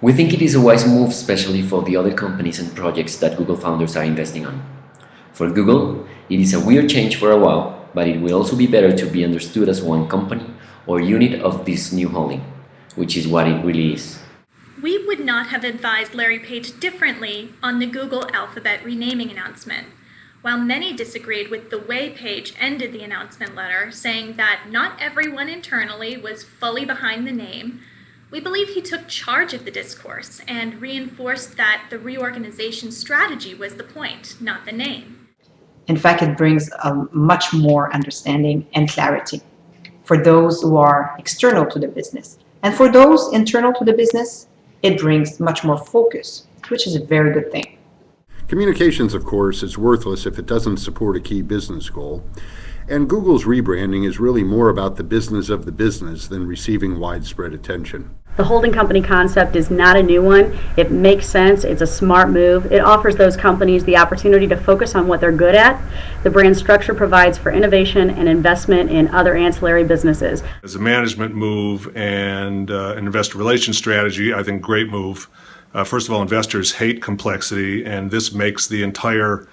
We think it is a wise move, especially for the other companies and projects that Google founders are investing on. For Google, it is a weird change for a while, but it will also be better to be understood as one company or unit of this new holding, which is what it really is. We would not have advised Larry Page differently on the Google Alphabet renaming announcement. While many disagreed with the way Page ended the announcement letter, saying that not everyone internally was fully behind the name, we believe he took charge of the discourse and reinforced that the reorganization strategy was the point, not the name. In fact, it brings a much more understanding and clarity for those who are external to the business. And for those internal to the business, it brings much more focus, which is a very good thing. Communications, of course, is worthless if it doesn't support a key business goal. And Google's rebranding is really more about the business of the business than receiving widespread attention. The holding company concept is not a new one. It makes sense. It's a smart move. It offers those companies the opportunity to focus on what they're good at. The brand structure provides for innovation and investment in other ancillary businesses. As a management move and an investor relations strategy, I think great move. First of all, investors hate complexity, and this makes the entire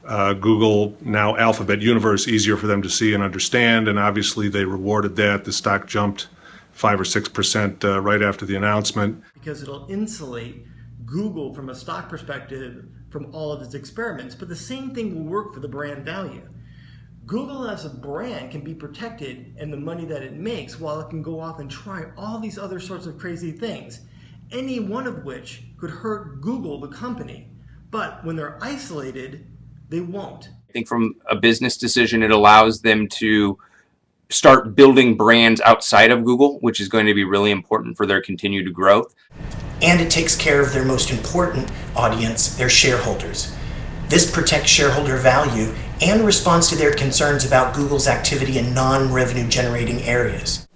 Google, now Alphabet universe easier for them to see and understand, and obviously they rewarded that. The stock jumped 5 or 6% right after the announcement. Because it'll insulate Google from a stock perspective from all of its experiments, but the same thing will work for the brand value. Google as a brand can be protected in the money that it makes while it can go off and try all these other sorts of crazy things, any one of which could hurt Google, the company. But when they're isolated, they won't. I think from a business decision, it allows them to start building brands outside of Google, which is going to be really important for their continued growth. And it takes care of their most important audience, their shareholders. This protects shareholder value and responds to their concerns about Google's activity in non-revenue generating areas.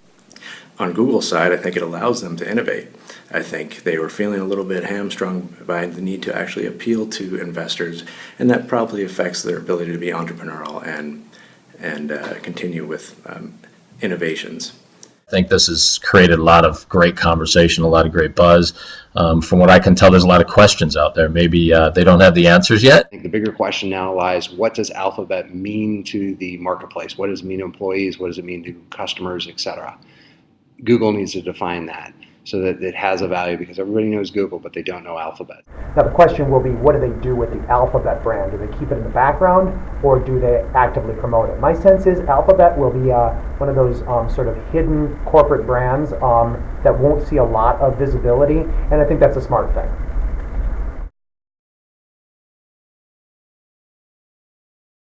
On Google's side, I think it allows them to innovate. I think they were feeling a little bit hamstrung by the need to actually appeal to investors, and that probably affects their ability to be entrepreneurial and continue with innovations. I think this has created a lot of great conversation, a lot of great buzz. From what I can tell, there's a lot of questions out there. Maybe they don't have the answers yet. I think the bigger question now lies, what does Alphabet mean to the marketplace? What does it mean to employees? What does it mean to customers, etc.? Google needs to define that so that it has a value, because everybody knows Google, but they don't know Alphabet. Now the question will be, what do they do with the Alphabet brand? Do they keep it in the background, or do they actively promote it? My sense is Alphabet will be one of those sort of hidden corporate brands that won't see a lot of visibility, and I think that's a smart thing.